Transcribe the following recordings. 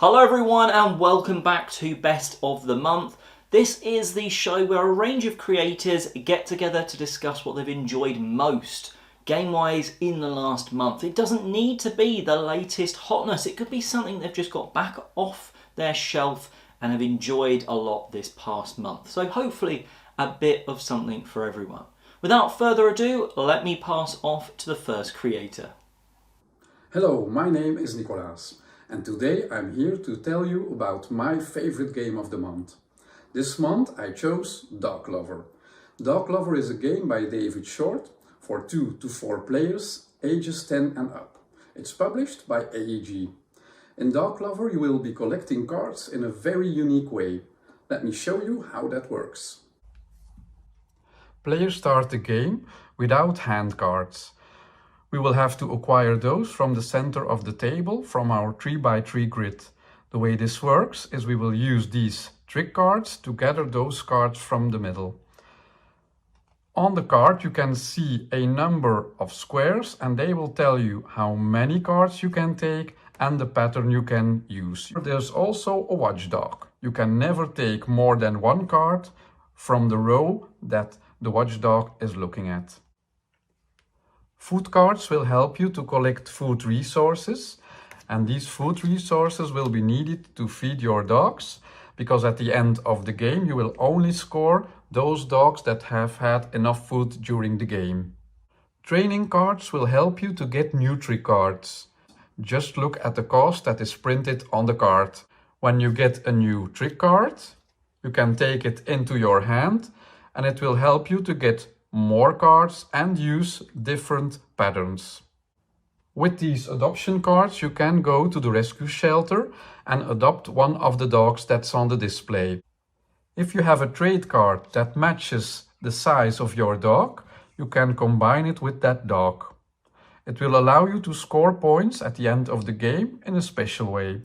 Hello everyone and welcome back to Best of the Month. This is the show where a range of creators get together to discuss what they've enjoyed most game-wise in the last month. It doesn't need to be the latest hotness, it could be something they've just got back off their shelf and have enjoyed a lot this past month. So hopefully a bit of something for everyone. Without further ado, let me pass off to the first creator. Hello, my name is Nicolaas. And today I'm here to tell you about my favorite game of the month. This month I chose Dog Lover. Dog Lover is a game by David Short for 2 to 4 players, ages 10 and up. It's published by AEG. In Dog Lover you will be collecting cards in a very unique way. Let me show you how that works. Players start the game without hand cards. We will have to acquire those from the center of the table from our 3x3 grid. The way this works is we will use these trick cards to gather those cards from the middle. On the card you can see a number of squares and they will tell you how many cards you can take and the pattern you can use. There's also a watchdog. You can never take more than one card from the row that the watchdog is looking at. Food cards will help you to collect food resources, and these food resources will be needed to feed your dogs, because at the end of the game you will only score those dogs that have had enough food during the game. Training cards will help you to get new trick cards. Just look at the cost that is printed on the card. When you get a new trick card, you can take it into your hand and it will help you to get more cards and use different patterns. With these adoption cards you can go to the rescue shelter and adopt one of the dogs that's on the display. If you have a trade card that matches the size of your dog, you can combine it with that dog. It will allow you to score points at the end of the game in a special way.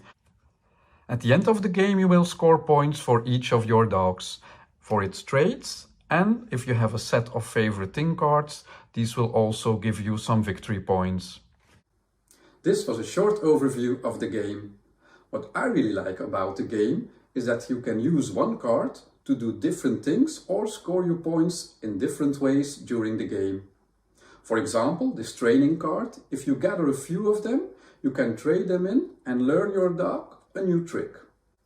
At the end of the game you will score points for each of your dogs, for its traits, and if you have a set of favorite thing cards, these will also give you some victory points. This was a short overview of the game. What I really like about the game is that you can use one card to do different things or score your points in different ways during the game. For example, this training card, if you gather a few of them, you can trade them in and learn your dog a new trick.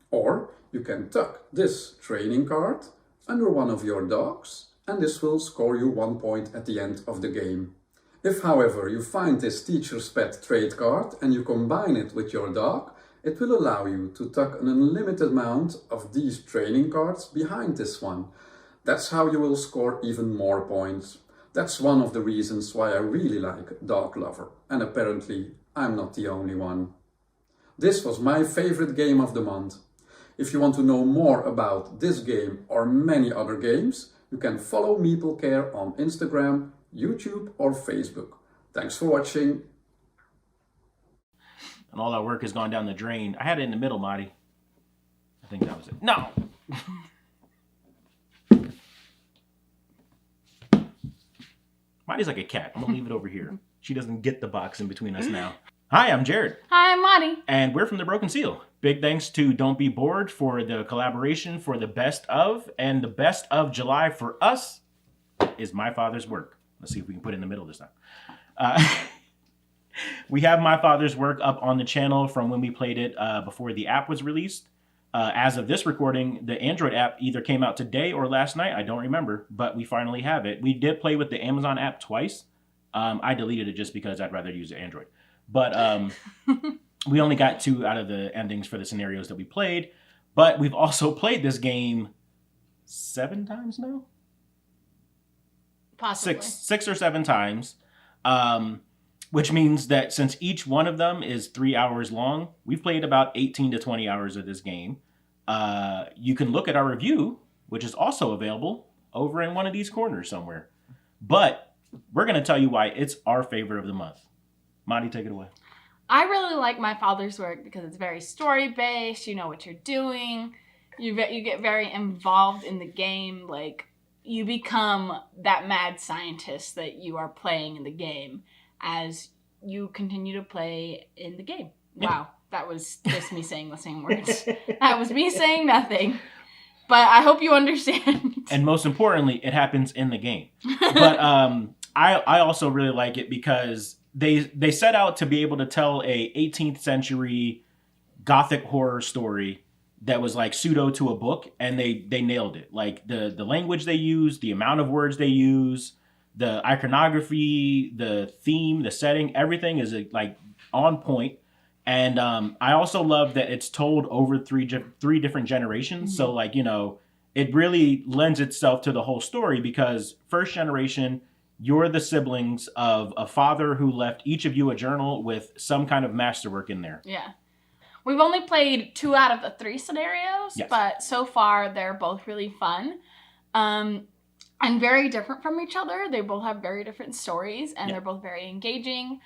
Or you can tuck this training card under one of your dogs and this will score you 1 point at the end of the game. If however you find this teacher's pet trade card and you combine it with your dog, it will allow you to tuck an unlimited amount of these training cards behind this one. That's how you will score even more points. That's one of the reasons why I really like Dog Lover, and apparently I'm not the only one. This was my favorite game of the month. If you want to know more about this game or many other games, you can follow Meeple Care on Instagram, YouTube or Facebook. Thanks for watching. And all that work has gone down the drain. I had it in the middle, Marty. I think that was it. No! Marty's like a cat. I'm gonna leave it over here. She doesn't get the box in between us now. Hi, I'm Jared. Hi, I'm Marty. And we're from The Broken Seal. Big thanks to Don't Be Bored for the collaboration for the best of. And the best of July for us is My Father's Work. Let's see if we can put it in the middle this time. We have My Father's Work up on the channel from when we played it before the app was released. As of this recording, the Android app either came out today or last night. I don't remember, but we finally have it. We did play with the Amazon app twice. I deleted it just because I'd rather use Android. But we only got 2 out of the endings for the scenarios that we played. But we've also played this game 7 times now? Possibly. 6 or 7 times. Which means that since each one of them is 3 hours long, we've played about 18 to 20 hours of this game. You can look at our review, which is also available over in one of these corners somewhere. But we're going to tell you why it's our favorite of the month. Monty, take it away. I really like My Father's Work because it's very story-based. You know what you're doing. You get very involved in the game. Like, you become that mad scientist that you are playing in the game as you continue to play in the game. Yeah. Wow. That was just me saying the same words. That was me saying nothing. But I hope you understand. And most importantly, it happens in the game. But I also really like it because they set out to be able to tell a 18th century Gothic horror story that was like pseudo to a book, and they nailed it. Like the language they use, the amount of words they use, the iconography, the theme, the setting, everything is like on point. And I also love that it's told over three different generations. Mm-hmm. So like, you know, it really lends itself to the whole story because first generation, you're the siblings of a father who left each of you a journal with some kind of masterwork in there. Yeah. We've only played 2 out of the 3 scenarios, yes. But so far they're both really fun. And very different from each other. They both have very different stories, and they're both very engaging.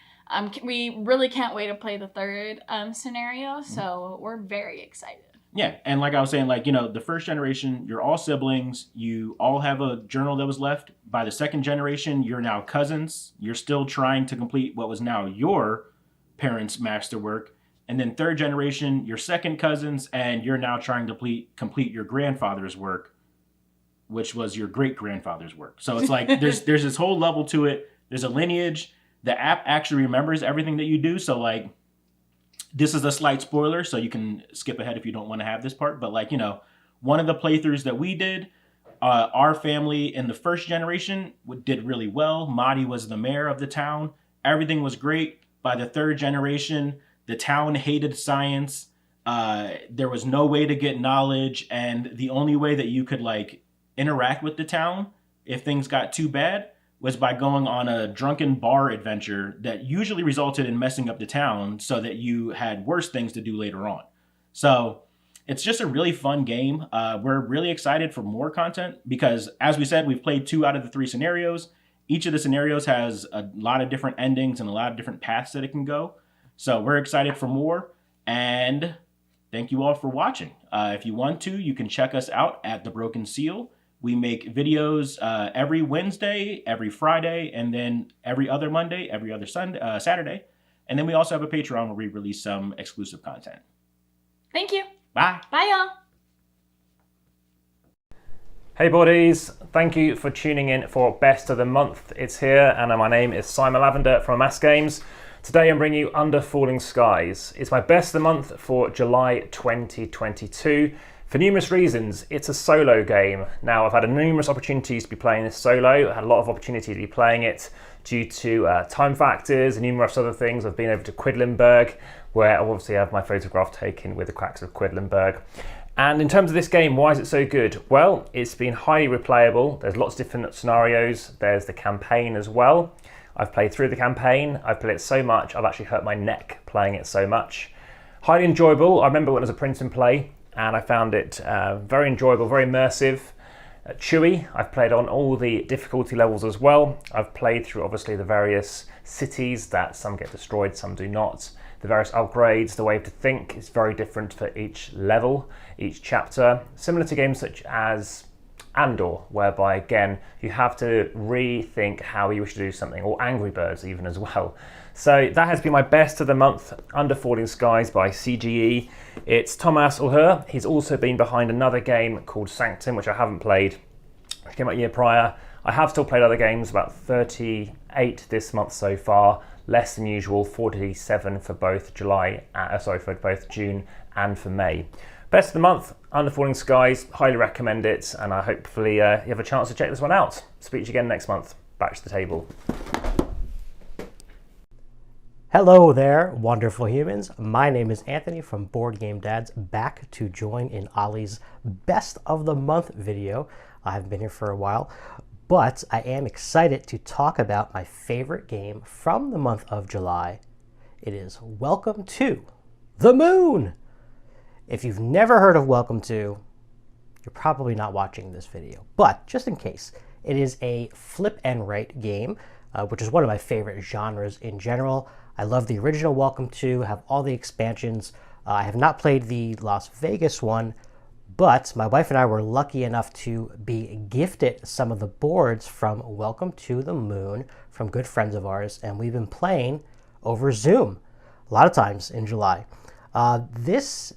We really can't wait to play the 3rd scenario, so we're very excited. Yeah, and like I was saying, like, you know, the first generation, you're all siblings. You all have a journal that was left. By the 2nd generation, you're now cousins. You're still trying to complete what was now your parents' masterwork. And then 3rd generation, you're second cousins, and you're now trying to complete your grandfather's work, which was your great-grandfather's work. So it's like there's this whole level to it. There's a lineage. The app actually remembers everything that you do. So like, this is a slight spoiler, so you can skip ahead if you don't want to have this part. But like, you know, one of the playthroughs that we did, our family in the 1st generation did really well. Madi was the mayor of the town. Everything was great. By the 3rd generation, the town hated science. There was no way to get knowledge. And the only way that you could like interact with the town if things got too bad was by going on a drunken bar adventure that usually resulted in messing up the town so that you had worse things to do later on. So it's just a really fun game. We're really excited for more content because, as we said, we've played 2 out of the 3 scenarios. Each of the scenarios has a lot of different endings and a lot of different paths that it can go. So we're excited for more, and thank you all for watching. If you want to, you can check us out at The Broken Seal. We make videos every Wednesday, every Friday, and then every other Monday, every other Saturday. And then we also have a Patreon where we release some exclusive content. Thank you. Bye. Bye, y'all. Hey buddies, thank you for tuning in for Best of the Month. It's here, and my name is Simon Lavender from Amass Games. Today I'm bringing you Under Falling Skies. It's my Best of the Month for July 2022. For numerous reasons, it's a solo game. Now, I've had numerous opportunities to be playing this solo. I had a lot of opportunity to be playing it due to time factors and numerous other things. I've been over to Quedlinburg, where I obviously have my photograph taken with the cracks of Quedlinburg. And in terms of this game, why is it so good? Well, it's been highly replayable. There's lots of different scenarios. There's the campaign as well. I've played through the campaign. I've played it so much, I've actually hurt my neck playing it so much. Highly enjoyable. I remember when it was a print and play, and I found it very enjoyable, very immersive. Chewy, I've played on all the difficulty levels as well. I've played through obviously the various cities that some get destroyed, some do not. The various upgrades, the way to think is very different for each level, each chapter. Similar to games such as Andor, whereby again, you have to rethink how you wish to do something, or Angry Birds even as well. So that has been my Best of the Month, Under Falling Skies by CGE. It's Thomas Ulher. He's also been behind another game called Sanctum, which I haven't played, which came out a year prior. I have still played other games, about 38 this month so far, less than usual, 47 for both for both June and for May. Best of the Month, Under Falling Skies, highly recommend it, and I hopefully you have a chance to check this one out. Speak to you again next month. Back to the table. Hello there, wonderful humans. My name is Anthony from BoardGameDads, back to join in Ollie's Best of the Month video. I haven't been here for a while, but I am excited to talk about my favorite game from the month of July. It is Welcome to the Moon. If you've never heard of Welcome to, you're probably not watching this video, but just in case, it is a flip and write game, which is one of my favorite genres in general. I love the original Welcome to, have all the expansions. I have not played the Las Vegas one, but my wife and I were lucky enough to be gifted some of the boards from Welcome to the Moon from good friends of ours, and we've been playing over Zoom a lot of times in July. This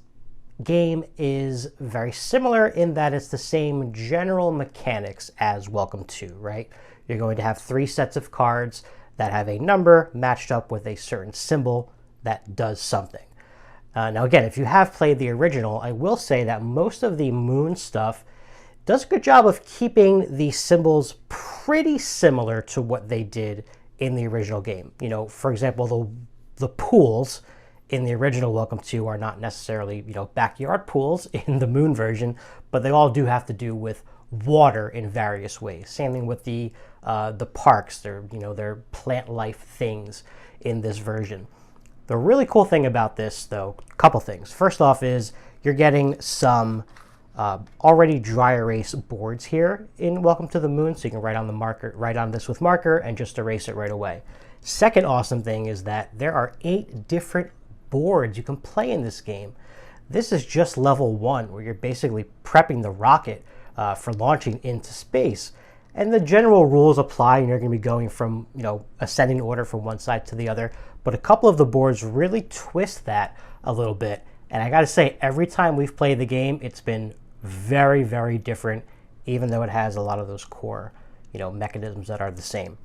game is very similar in that it's the same general mechanics as Welcome to, right? You're going to have 3 sets of cards that have a number matched up with a certain symbol that does something. Now again, if you have played the original, I will say that most of the moon stuff does a good job of keeping the symbols pretty similar to what they did in the original game. You know, for example, the pools in the original Welcome to are not necessarily, you know, backyard pools in the moon version, but they all do have to do with water in various ways. Same thing with the parks. They're plant life things in this version. The really cool thing about this, though, a couple things. First off is you're getting some already dry erase boards here in Welcome to the Moon, so you can write on this with marker and just erase it right away. Second awesome thing is that there are 8 different boards you can play in this game. This is just level 1, where you're basically prepping the rocket for launching into space. And the general rules apply, and you're going to be going from, you know, ascending order from one side to the other. But a couple of the boards really twist that a little bit. And I got to say, every time we've played the game, it's been very, very different, even though it has a lot of those core, you know, mechanisms that are the same.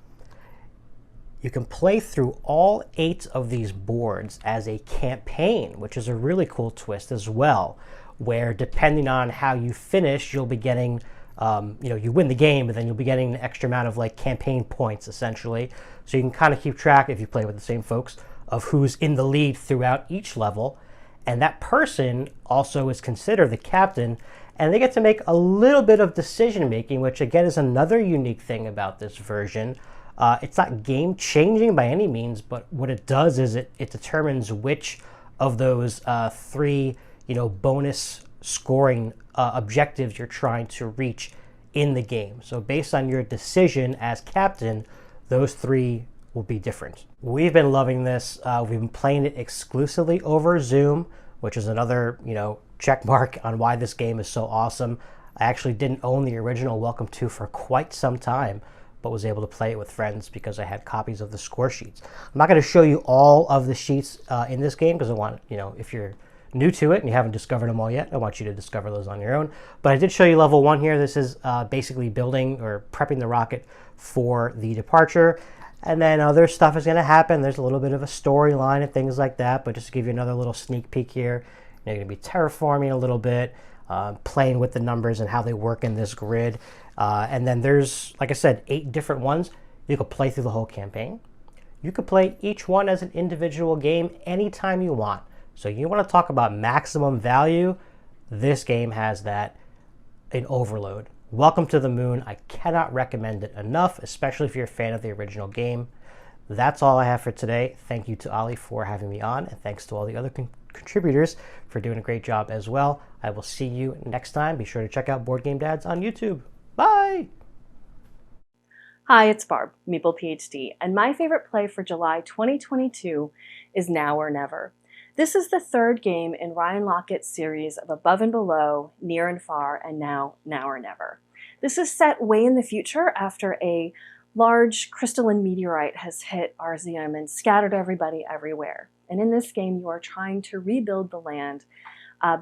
You can play through all 8 of these boards as a campaign, which is a really cool twist as well, where depending on how you finish, you'll be getting, you win the game, but then you'll be getting an extra amount of like campaign points, essentially. So you can kind of keep track, if you play with the same folks, of who's in the lead throughout each level. And that person also is considered the captain, and they get to make a little bit of decision making, which again is another unique thing about this version. It's not game changing by any means, but what it does is it determines which of those 3 bonus scoring objectives you're trying to reach in the game. So based on your decision as captain, those 3 will be different. We've been loving this. We've been playing it exclusively over Zoom, which is another check mark on why this game is so awesome. I actually didn't own the original Welcome to for quite some time, but was able to play it with friends because I had copies of the score sheets. I'm not going to show you all of the sheets in this game because I want, if you're new to it and you haven't discovered them all yet, I want you to discover those on your own. But I did show you level 1 here. This is basically building or prepping the rocket for the departure. And then other stuff is going to happen. There's a little bit of a storyline and things like that. But just to give you another little sneak peek here, you're going to be terraforming a little bit, playing with the numbers and how they work in this grid. And then there's, like I said, 8 different ones. You could play through the whole campaign. You could play each one as an individual game anytime you want. So you want to talk about maximum value, this game has that in overload. Welcome to the Moon. I cannot recommend it enough, especially if you're a fan of the original game. That's all I have for today. Thank you to Ali for having me on, and thanks to all the other contributors for doing a great job as well. I will see you next time. Be sure to check out BoardGameDads on YouTube. Bye! Hi, it's Barb, Meeple PhD, and my favorite play for July 2022 is Now or Never. This is the 3rd game in Ryan Lockett's series of Above and Below, Near and Far, and Now or Never. This is set way in the future after a large crystalline meteorite has hit Arzium and scattered everybody everywhere. And in this game, you are trying to rebuild the land,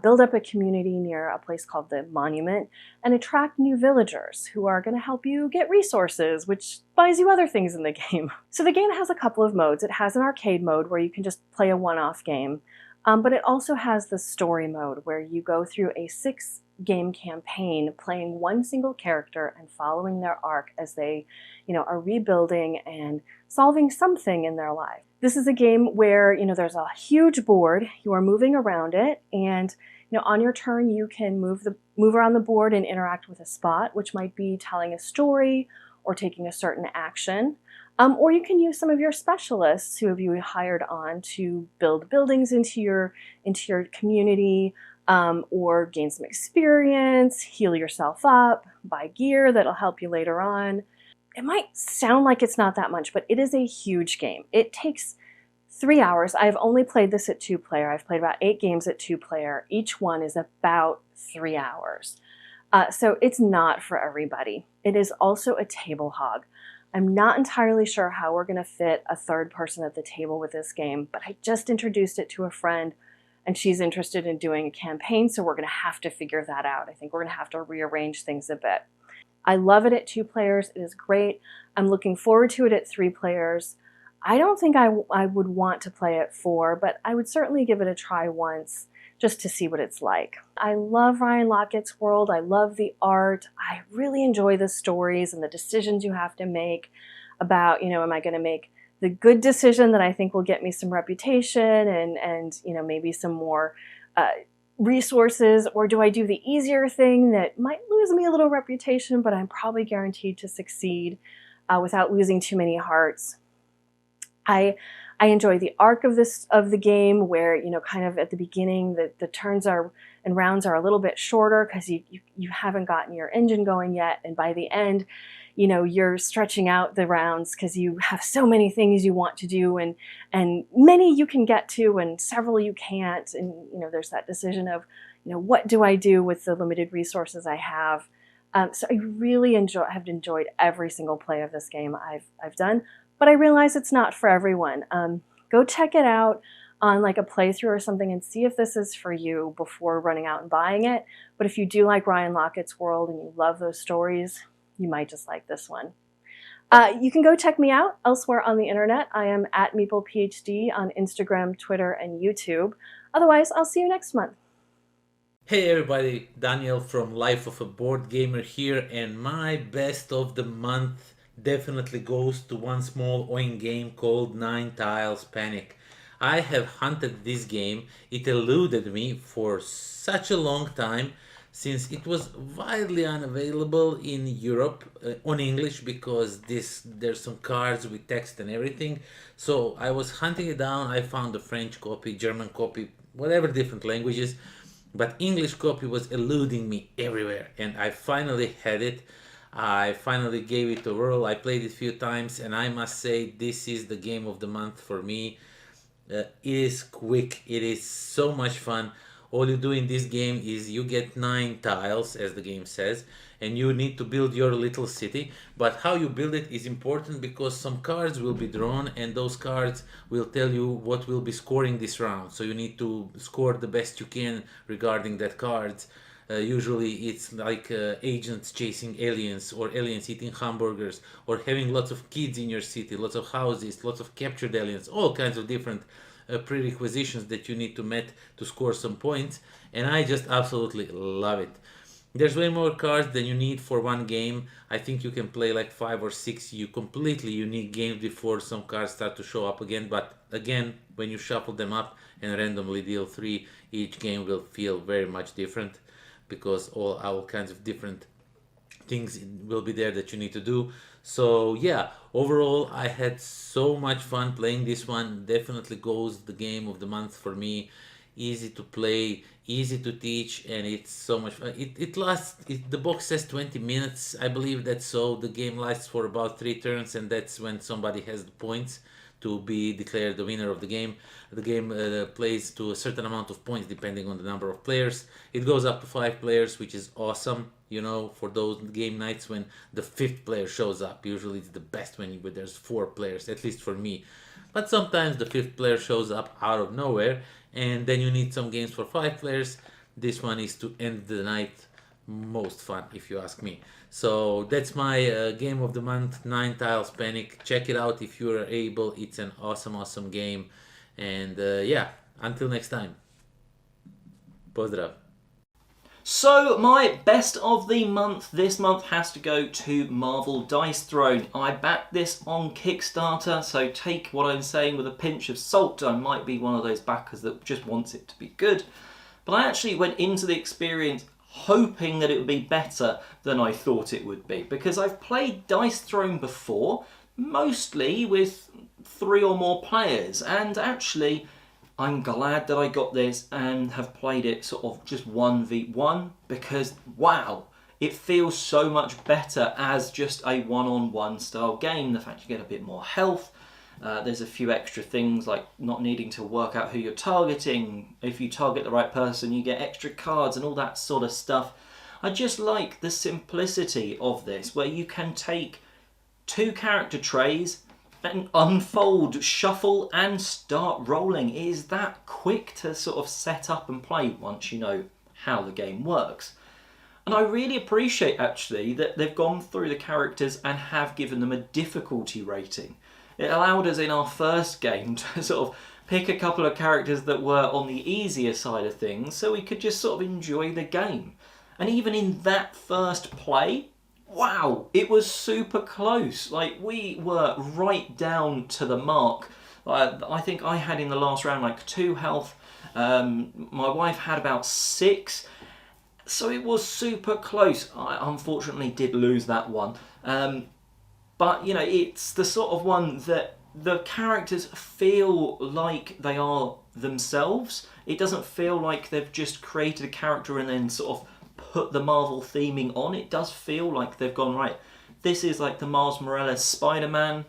build up a community near a place called the Monument, and attract new villagers who are going to help you get resources, which buys you other things in the game. So the game has a couple of modes. It has an arcade mode where you can just play a one-off game, but it also has the story mode where you go through a 6-game campaign playing one single character and following their arc as they, are rebuilding and solving something in their life. This is a game where, there's a huge board, you are moving around it, and on your turn you can move around the board and interact with a spot, which might be telling a story or taking a certain action. Or you can use some of your specialists who have you hired on to build buildings into your community, or gain some experience, heal yourself up, buy gear that'll help you later on. It might sound like it's not that much, but it is a huge game. It takes 3 hours. I've only played this at 2-player. I've played about 8 games at 2-player. Each one is about 3 hours. So it's not for everybody. It is also a table hog. I'm not entirely sure how we're going to fit a 3rd person at the table with this game, but I just introduced it to a friend and she's interested in doing a campaign, so we're going to have to figure that out. I think we're going to have to rearrange things a bit. I love it at 2 players. It is great. I'm looking forward to it at 3 players. I don't think I would want to play at 4, but I would certainly give it a try once just to see what it's like. I love Ryan Laukatz's world. I love the art. I really enjoy the stories and the decisions you have to make about, am I going to make the good decision that I think will get me some reputation and maybe some more resources, or do I do the easier thing that might lose me a little reputation, but I'm probably guaranteed to succeed without losing too many hearts. I enjoy the arc of the game where, kind of at the beginning, the turns and rounds are a little bit shorter because you haven't gotten your engine going yet. And by the end, you're stretching out the rounds because you have so many things you want to do, and many you can get to and several you can't. And, there's that decision of, what do I do with the limited resources I have? So I really have enjoyed every single play of this game I've done. But I realize it's not for everyone. Go check it out on like a playthrough or something and see if this is for you before running out and buying it. But if you do like Ryan Laukatz's world and you love those stories, you might just like this one. You can go check me out elsewhere on the internet. I am at Meeple PhD on Instagram, Twitter, and YouTube. Otherwise, I'll see you next month. Hey everybody, Daniel from Life of a Board Gamer here, and my best of the month definitely goes to one small OIN game called 9 Tiles Panic. I have hunted this game. It eluded me for such a long time since it was widely unavailable in Europe on English, because there's some cards with text and everything. So I was hunting it down. I found a French copy, German copy, whatever, different languages, but English copy was eluding me everywhere, and I finally had it. I finally gave it a whirl. I played it a few times, and I must say this is the game of the month for me. It is quick. It is so much fun. All you do in this game is you get 9 tiles, as the game says, and you need to build your little city. But how you build it is important, because some cards will be drawn, and those cards will tell you what will be scoring this round. So you need to score the best you can regarding that cards. Usually it's like agents chasing aliens, or aliens eating hamburgers, or having lots of kids in your city, lots of houses, lots of captured aliens, all kinds of different prerequisitions that you need to meet to score some points. And I just absolutely love it. There's way more cards than you need for one game. I think you can play like 5 or 6 completely unique games before some cards start to show up again. But again, when you shuffle them up and randomly deal 3, each game will feel very much different, because all kinds of different things will be there that you need to do. So yeah, overall I had so much fun playing this one. Definitely goes the game of the month for me. Easy to play, easy to teach, and it's so much fun. It lasts, the box says 20 minutes, I believe that's so. The game lasts for about 3 turns, and that's when somebody has the points to be declared the winner of the game. The game plays to a certain amount of points depending on the number of players. It goes up to 5 players, which is awesome, for those game nights when the 5th player shows up. Usually it's the best when there's 4 players, at least for me. But sometimes the 5th player shows up out of nowhere, and then you need some games for 5 players. This one is to end the night most fun, if you ask me. So that's my game of the month, 9 Tiles Panic. Check it out if you are able. It's an awesome game. And yeah, until next time. Pozdrav. So my best of the month this month has to go to Marvel Dice Throne. I backed this on Kickstarter, so take what I'm saying with a pinch of salt. I might be one of those backers that just wants it to be good. But I actually went into the experience hoping that it would be better than I thought it would be, because I've played Dice Throne before, mostly with 3 or more players, and actually I'm glad that I got this and have played it sort of just 1v1, because wow, it feels so much better as just a one-on-one style game. The fact you get a bit more health, there's a few extra things like not needing to work out who you're targeting. If you target the right person, you get extra cards and all that sort of stuff. I just like the simplicity of this, where you can take 2 character trays then unfold, shuffle, and start rolling. It is that quick to sort of set up and play once you know how the game works. And I really appreciate actually that they've gone through the characters and have given them a difficulty rating. It allowed us in our first game to sort of pick a couple of characters that were on the easier side of things so we could just sort of enjoy the game. And even in that first play, wow, it was super close. Like, we were right down to the mark. I think I had in the last round like 2 health. My wife had about 6. So it was super close. I unfortunately did lose that one. But, you know, it's the sort of one that the characters feel like they are themselves. It doesn't feel like they've just created a character and then sort of put the Marvel theming on. It does feel like they've gone, right, this is like the Miles Morales Spider-Man.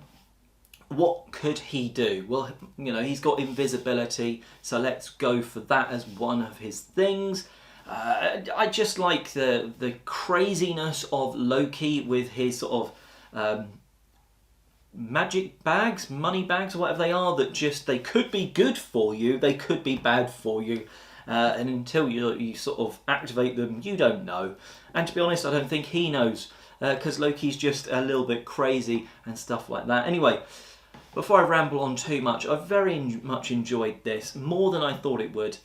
What could he do? Well, you know, he's got invisibility, so let's go for that as one of his things. I just like the craziness of Loki with his sort of magic bags, money bags, whatever they are, that just, they could be good for you, they could be bad for you. And until you sort of activate them, you don't know. And to be honest, I don't think he knows, because Loki's just a little bit crazy and stuff like that. Anyway, before I ramble on too much, I've very much enjoyed this, more than I thought it would,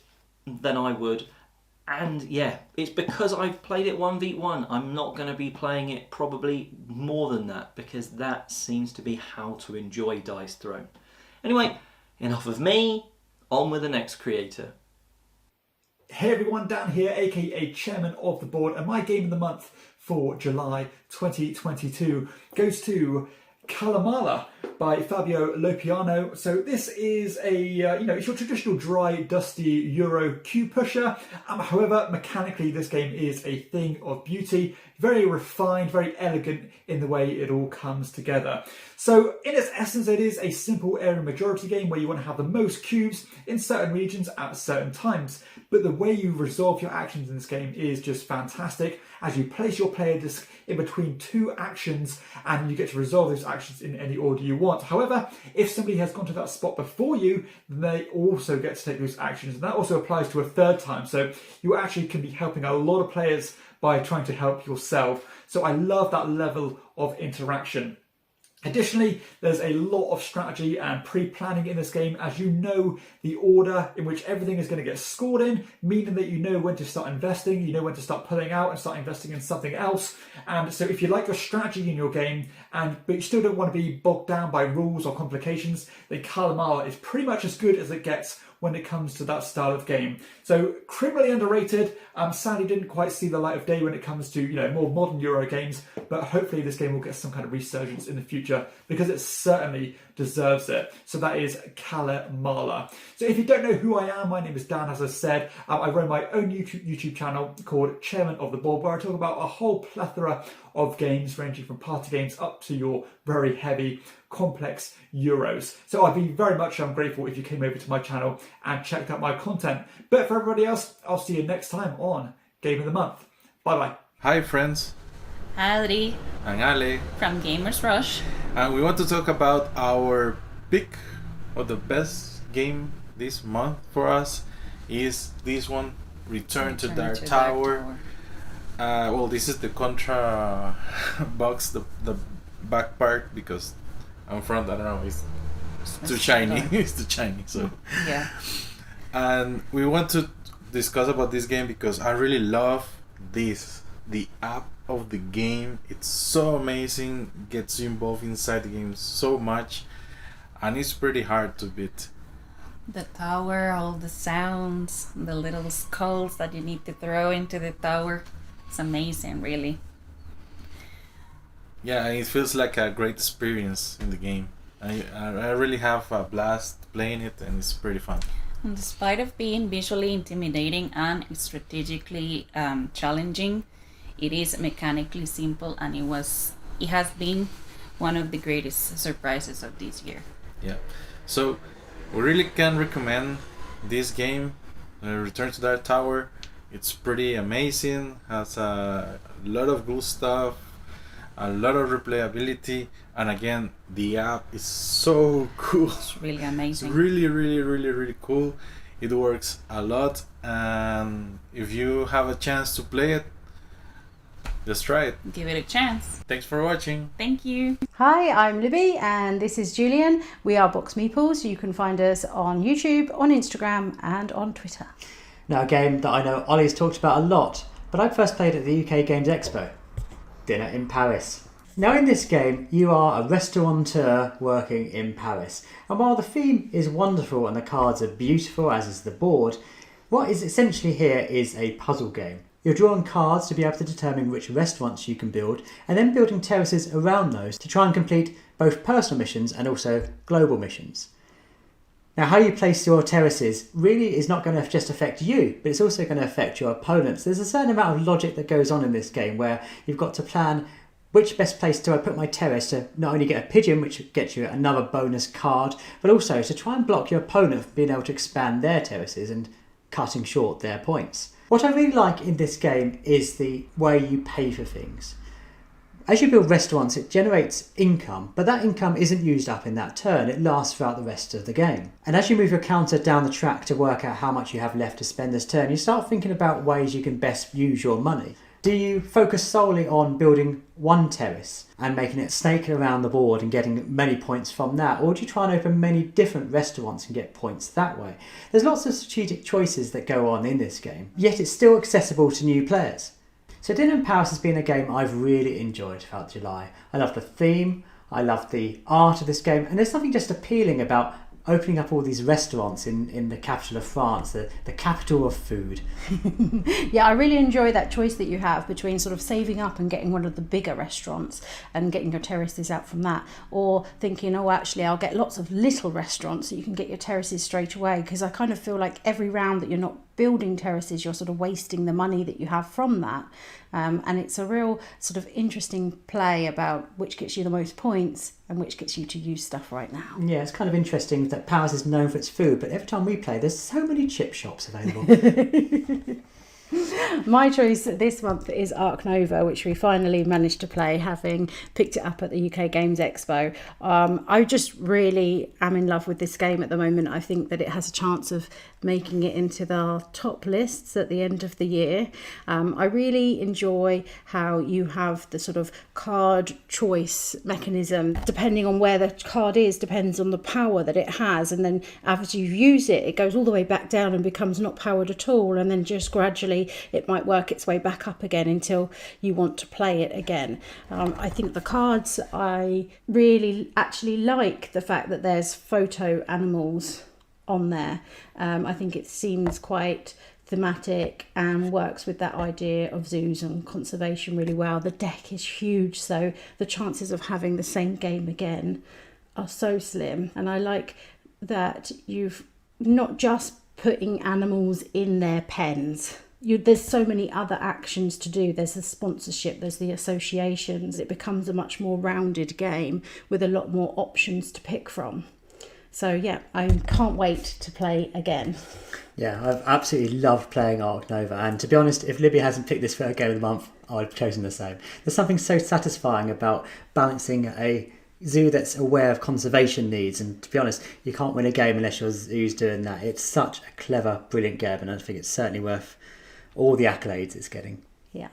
and yeah, it's because I've played it 1v1. I'm not going to be playing it probably more than that, because that seems to be how to enjoy Dice Throne. Anyway, enough of me, on with the next creator. Hey everyone, Dan here, aka Chairman of the Board, and my game of the month for July 2022 goes to Calamala by Fabio Lopiano. So this is a, it's your traditional dry, dusty Euro cube pusher. However, mechanically this game is a thing of beauty. Very refined, very elegant in the way it all comes together. So in its essence, it is a simple area majority game where you want to have the most cubes in certain regions at certain times. But the way you resolve your actions in this game is just fantastic, as you place your player disc in between 2 actions and you get to resolve those actions in any order you want. However, if somebody has gone to that spot before you, then they also get to take those actions, and that also applies to a 3rd time. So you actually can be helping a lot of players by trying to help yourself. So I love that level of interaction. Additionally, there's a lot of strategy and pre-planning in this game, as you know the order in which everything is going to get scored in, meaning that you know when to start investing, you know when to start pulling out and start investing in something else. And so if you like your strategy in your game, but you still don't want to be bogged down by rules or complications, then Calamala is pretty much as good as it gets when it comes to that style of game. So criminally underrated. Sadly didn't quite see the light of day when it comes to more modern Euro games, but hopefully this game will get some kind of resurgence in the future, because it certainly deserves it. So that is Calamala. So if you don't know who I am, my name is Dan, as I said. I run my own YouTube channel called Chairman of the Board, where I talk about a whole plethora of games, ranging from party games up to your very heavy, complex Euros. So I'd be very much grateful if you came over to my channel and checked out my content. But for everybody else, I'll see you next time on Game of the Month. Bye bye. Hi friends, Adri I'm Ale, from Gamers Rush. and we want to talk about our pick of the best game this month for us. Is this one, Return to Dark Tower. Well, this is the Contra box, the back part, because on front, I don't know, it's too shiny. It's too shiny, so Yeah. and we want to discuss about this game because I really love this. The app of the game, it's so amazing, gets you involved inside the game so much, and it's pretty hard to beat. The tower, all the sounds, the little skulls that you need to throw into the tower. It's amazing, really. Yeah, and it feels like a great experience in the game. I really have a blast playing it, and it's pretty fun. And despite of being visually intimidating and strategically challenging, it is mechanically simple, and it has been one of the greatest surprises of this year. Yeah, so we really can recommend this game, Return to Dark Tower. It's pretty amazing, has a lot of cool stuff, a lot of replayability, and again, the app is so cool. It's really It's amazing. really cool. It works a lot, and if you have a chance to play it, just try it. Give it a chance. Thanks for watching. Thank you. Hi, I'm Libby and this is Julian. We are Box Meeples. You can find us on YouTube, on Instagram and on Twitter. Now, a game that I know Ollie's talked about a lot, but I first played at the UK Games Expo, Dinner in Paris. Now, in this game, you are a restaurateur working in Paris. And while the theme is wonderful and the cards are beautiful, as is the board, what is essentially here is a puzzle game. You're drawing cards to be able to determine which restaurants you can build, and then building terraces around those to try and complete both personal missions and also global missions. Now, how you place your terraces really is not going to just affect you, but it's also going to affect your opponents. There's a certain amount of logic that goes on in this game where you've got to plan which best place do I put my terrace to not only get a pigeon, which gets you another bonus card, but also to try and block your opponent from being able to expand their terraces and cutting short their points. What I really like in this game is the way you pay for things. As you build restaurants, it generates income, but that income isn't used up in that turn. It lasts throughout the rest of the game. And as you move your counter down the track to work out how much you have left to spend this turn, you start thinking about ways you can best use your money. Do you focus solely on building one terrace and making it snake around the board and getting many points from that? Or do you try and open many different restaurants and get points that way? There's lots of strategic choices that go on in this game, yet it's still accessible to new players. So Dinner in Paris has been a game I've really enjoyed throughout July. I love the theme, I love the art of this game, and there's something just appealing about opening up all these restaurants in the capital of France, the capital of food. Yeah, I really enjoy that choice that you have between sort of saving up and getting one of the bigger restaurants and getting your terraces out from that, or thinking, oh, actually, I'll get lots of little restaurants so you can get your terraces straight away, because I kind of feel like every round that you're not building terraces, you're sort of wasting the money that you have from that. And it's a real sort of interesting play about which gets you the most points and which gets you to use stuff right now. Yeah, it's kind of interesting that Paris is known for its food, but every time we play, there's so many chip shops available. My choice this month is Ark Nova, which we finally managed to play, having picked it up at the UK Games Expo. I just really am in love with this game at the moment. I think that it has a chance of making it into the top lists at the end of the year. I really enjoy how you have the sort of card choice mechanism. Depending on where the card is, depends on the power that it has, and then as you use it, it goes all the way back down and becomes not powered at all, and then just gradually it might work its way back up again until you want to play it again. I think the cards, I really actually like the fact that there's photo animals on there. I think it seems quite thematic and works with that idea of zoos and conservation really well. The deck is huge, so the chances of having the same game again are so slim. And I like that you've not just putting animals in their pens. There's so many other actions to do. There's the sponsorship, there's the associations. It becomes a much more rounded game with a lot more options to pick from. So yeah, I can't wait to play again. Yeah, I've absolutely loved playing Ark Nova, and to be honest, if Libby hasn't picked this for her game of the month, I'd have chosen the same. There's something so satisfying about balancing a zoo that's aware of conservation needs, and to be honest, you can't win a game unless your zoo's doing that. It's such a clever, brilliant game, and I think it's certainly worth all the accolades it's getting. Yeah.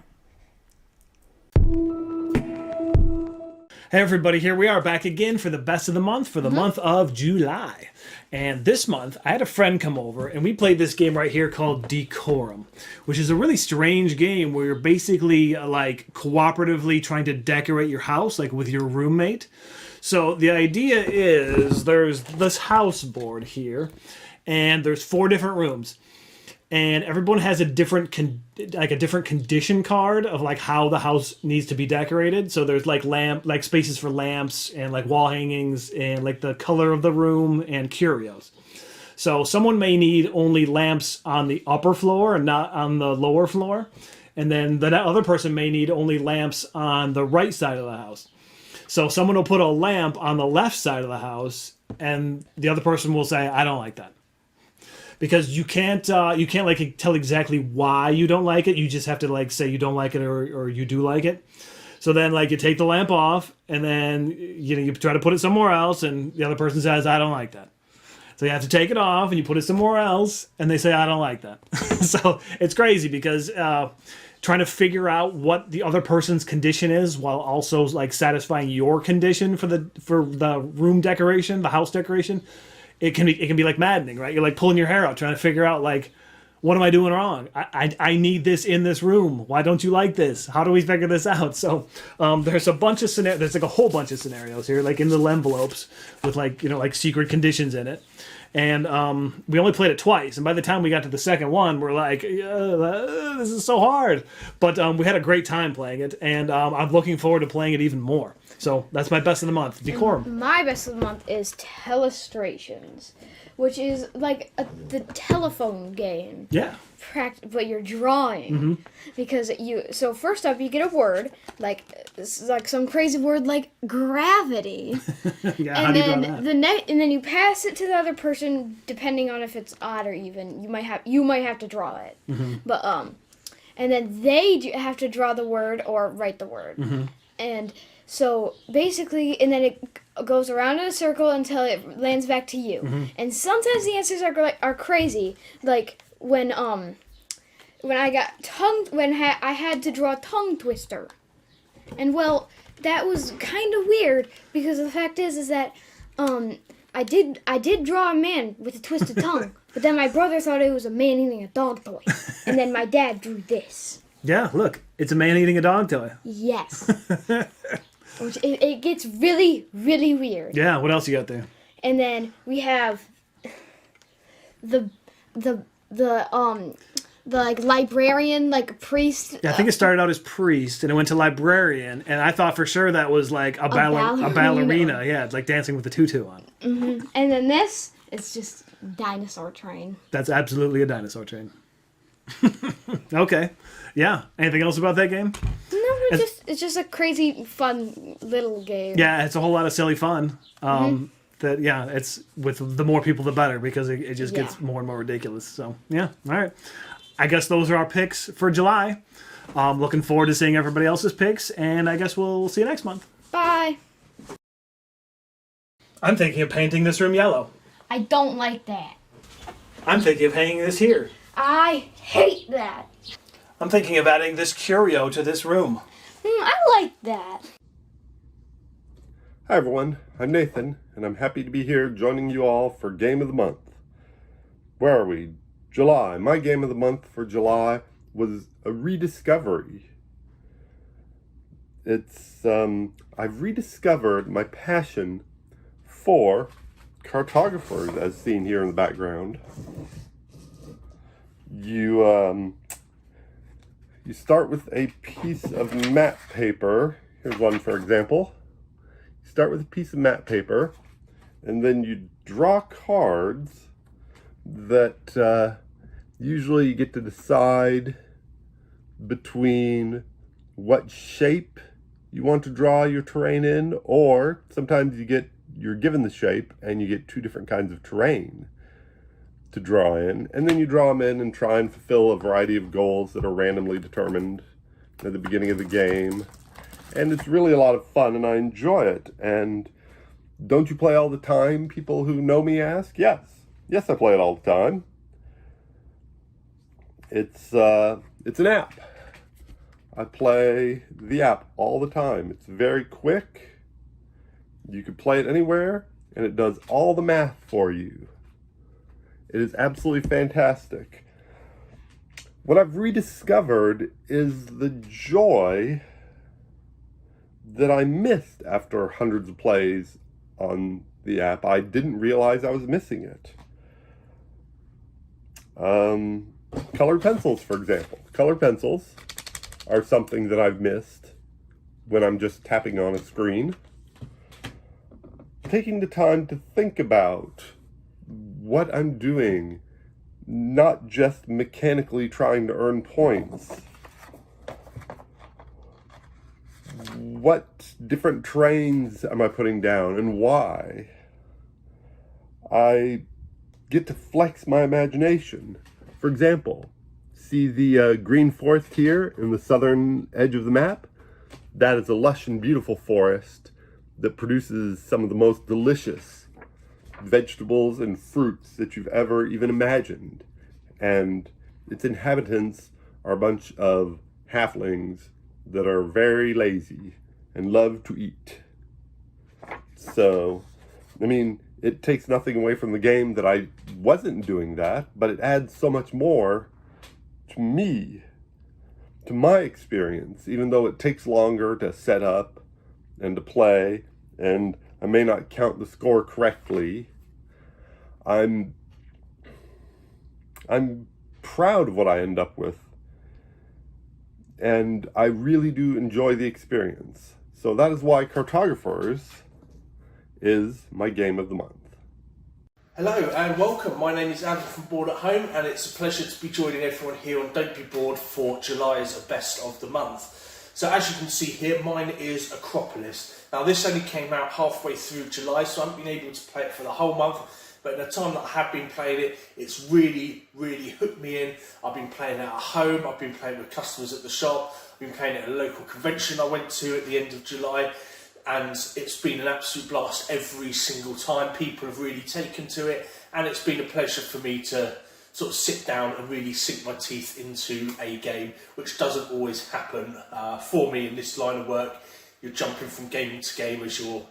Hey everybody, here we are back again for the best of the month, for the month of July. And this month, I had a friend come over and we played this game right here called Decorum, which is a really strange game where you're basically like cooperatively trying to decorate your house, like with your roommate. So the idea is there's this house board here and there's 4 different rooms. And everyone has a different condition card of like how the house needs to be decorated. So there's like spaces for lamps and like wall hangings and like the color of the room and curios. So someone may need only lamps on the upper floor and not on the lower floor. And then the other person may need only lamps on the right side of the house. So someone will put a lamp on the left side of the house and the other person will say, I don't like that. Because you can't like tell exactly why you don't like it. You just have to like say you don't like it or you do like it. So then, like, you take the lamp off, and then you try to put it somewhere else, and the other person says, "I don't like that." So you have to take it off, and you put it somewhere else, and they say, "I don't like that." So it's crazy because trying to figure out what the other person's condition is while also like satisfying your condition for the room decoration, the house decoration, it can be like maddening, right? You're like pulling your hair out trying to figure out like, what am I doing wrong? I need this in this room. Why don't you like this? How do we figure this out? So there's a bunch of scenarios. There's like a whole bunch of scenarios here, like in little envelopes with like like secret conditions in it. And we only played it twice. And by the time we got to the second one, we're like, this is so hard. But we had a great time playing it. And I'm looking forward to playing it even more. So that's my best of the month. Decorum. And my best of the month is Telestrations, which is like the telephone game. Yeah. But you're drawing because so first up you get a word like some crazy word like gravity. Yeah, and how do you then draw that? and then you pass it to the other person depending on if it's odd or even. You might have to draw it. But and then they have to draw the word or write the word. And so basically, and then it goes around in a circle until it lands back to you. And sometimes the answers are crazy, like when I had to draw a tongue twister, and well, that was kind of weird because the fact is that I did draw a man with a twisted tongue, but then my brother thought it was a man eating a dog toy, and then my dad drew this. Yeah, look, it's a man eating a dog toy. Yes. It gets really, really weird. Yeah, what else you got there? And then we have the like librarian, like priest. Yeah, I think it started out as priest and it went to librarian, and I thought for sure that was like a ballerina. Yeah, it's like dancing with a tutu on. And then this is just dinosaur train. That's absolutely a dinosaur train. Okay. Yeah. Anything else about that game? No, it's just a crazy, fun little game. Yeah, it's a whole lot of silly fun. It's with the more people the better because it just gets more and more ridiculous. So yeah, all right. I guess those are our picks for July. Looking forward to seeing everybody else's picks, and I guess we'll see you next month. Bye. I'm thinking of painting this room yellow. I don't like that. I'm thinking of hanging this here. I hate that. I'm thinking of adding this curio to this room. I like that. Hi everyone, I'm Nathan, and I'm happy to be here joining you all for Game of the Month. Where are we? July. My Game of the Month for July was a rediscovery. I've rediscovered my passion for cartographers, as seen here in the background. You start with a piece of map paper. Here's one for example. You start with a piece of map paper, and then you draw cards that usually you get to decide between what shape you want to draw your terrain in, or sometimes you're given the shape and you get two different kinds of terrain to draw in, and then you draw them in and try and fulfill a variety of goals that are randomly determined at the beginning of the game. And it's really a lot of fun, and I enjoy it. And don't you play all the time? People who know me ask. Yes, I play it all the time. It's an app. I play the app all the time. It's very quick. You can play it anywhere, and it does all the math for you. It is absolutely fantastic. What I've rediscovered is the joy that I missed after hundreds of plays on the app. I didn't realize I was missing it. Colored pencils, for example. Colored pencils are something that I've missed when I'm just tapping on a screen. Taking the time to think about what I'm doing, not just mechanically trying to earn points. What different trains am I putting down and why? I get to flex my imagination. For example, see the green forest here in the southern edge of the map? That is a lush and beautiful forest that produces some of the most delicious vegetables and fruits that you've ever even imagined. And its inhabitants are a bunch of halflings that are very lazy and love to eat. So, I mean, it takes nothing away from the game that I wasn't doing that, but it adds so much more to me, to my experience, even though it takes longer to set up and to play, and I may not count the score correctly. I'm proud of what I end up with, and I really do enjoy the experience. So that is why Cartographers is my game of the month. Hello and welcome. My name is Adam from Board at Home, and it's a pleasure to be joining everyone here on Don't Be Bored for July's Best of the Month. So as you can see here, mine is Acropolis. Now this only came out halfway through July, so I haven't been able to play it for the whole month, but in the time that I have been playing it, it's really hooked me in. I've been playing it at home, I've been playing with customers at the shop, I've been playing it at a local convention I went to at the end of July, and it's been an absolute blast every single time. People have really taken to it, and it's been a pleasure for me to sort of sit down and really sink my teeth into a game, which doesn't always happen for me in this line of work. You're jumping from game to game as you're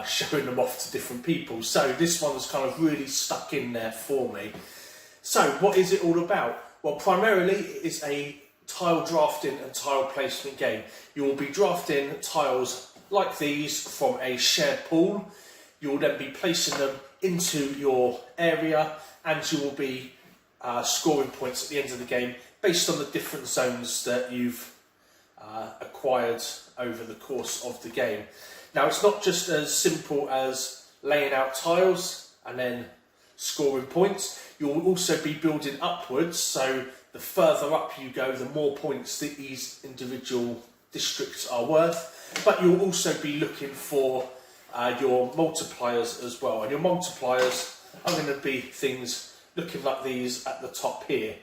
showing them off to different people. So this one was kind of really stuck in there for me. So what is it all about? Well, primarily it is a tile drafting and tile placement game. You will be drafting tiles like these from a shared pool. You will then be placing them into your area, and you will be scoring points at the end of the game based on the different zones that you've acquired over the course of the game. Now it's not just as simple as laying out tiles and then scoring points. You will also be building upwards, so the further up you go, the more points that these individual districts are worth. But you'll also be looking for your multipliers as well, and your multipliers are going to be things looking like these at the top here.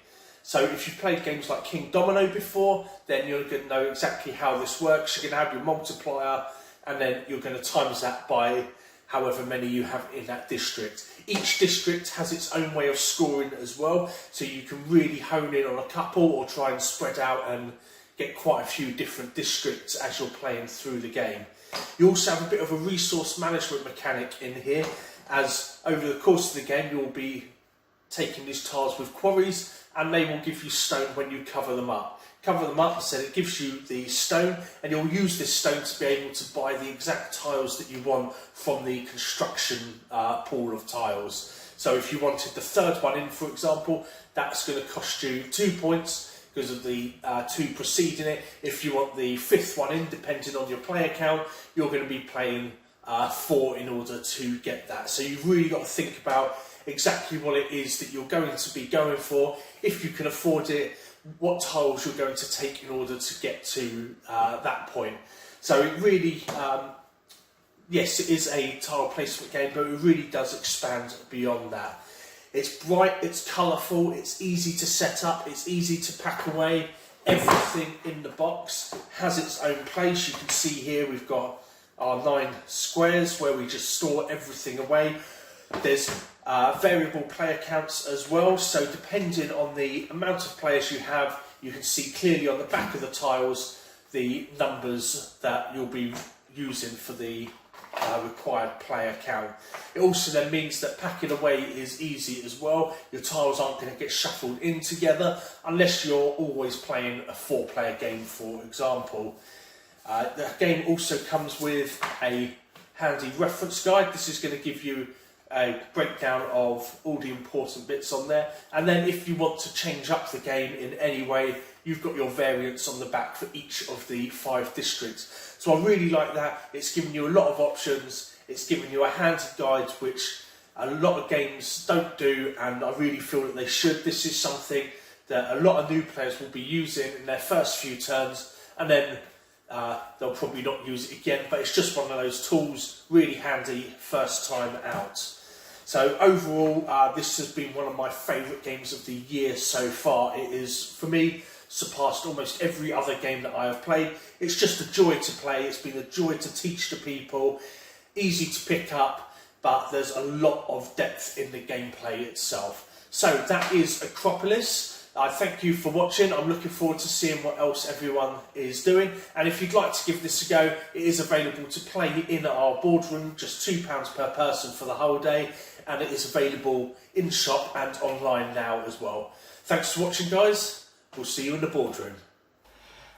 So if you've played games like King Domino before, then you're going to know exactly how this works. You're going to have your multiplier, and then you're going to times that by however many you have in that district. Each district has its own way of scoring as well, so you can really hone in on a couple or try and spread out and get quite a few different districts as you're playing through the game. You also have a bit of a resource management mechanic in here, as over the course of the game you'll be taking these tiles with quarries, and they will give you stone when you cover them up. Cover them up, so it gives you the stone, and you'll use this stone to be able to buy the exact tiles that you want from the construction pool of tiles. So if you wanted the third one in, for example, that's going to cost you 2 points because of the 2 preceding it. If you want the fifth one in, depending on your player count, you're going to be playing 4 in order to get that. So you've really got to think about exactly what it is that you're going to be going for, if you can afford it, what tiles you're going to take in order to get to that point. So it really, yes, it is a tile placement game, but it really does expand beyond that. It's bright, it's colourful, it's easy to set up, it's easy to pack away. Everything in the box has its own place. You can see here we've got our 9 squares where we just store everything away. There's variable player counts as well, so depending on the amount of players you have, you can see clearly on the back of the tiles the numbers that you'll be using for the required player count. It also then means that packing away is easy as well. Your tiles aren't going to get shuffled in together unless you're always playing a 4-player game, for example. The game also comes with a handy reference guide. This is going to give you a breakdown of all the important bits on there, and then if you want to change up the game in any way, you've got your variants on the back for each of the 5 districts. So I really like that. It's given you a lot of options, it's given you a handy guide, which a lot of games don't do, and I really feel that they should. This is something that a lot of new players will be using in their first few turns, and then they'll probably not use it again, but it's just one of those tools, really handy first time out. So overall, this has been one of my favourite games of the year so far. It is, for me, surpassed almost every other game that I have played. It's just a joy to play. It's been a joy to teach to people. Easy to pick up, but there's a lot of depth in the gameplay itself. So that is Acropolis. I thank you for watching. I'm looking forward to seeing what else everyone is doing. And if you'd like to give this a go, it is available to play in our boardroom, just £2 per person for the whole day. And it is available in shop and online now as well. Thanks for watching, guys. We'll see you in the boardroom.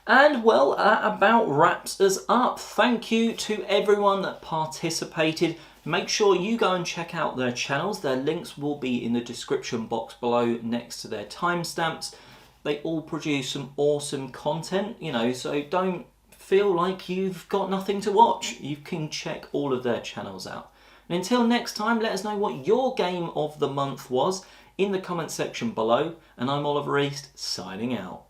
And well, that about wraps us up. Thank you to everyone that participated. Make sure you go and check out their channels. Their links will be in the description box below next to their timestamps. They all produce some awesome content, you know, so don't feel like you've got nothing to watch. You can check all of their channels out. And until next time, let us know what your game of the month was in the comment section below. And I'm Oliver East, signing out.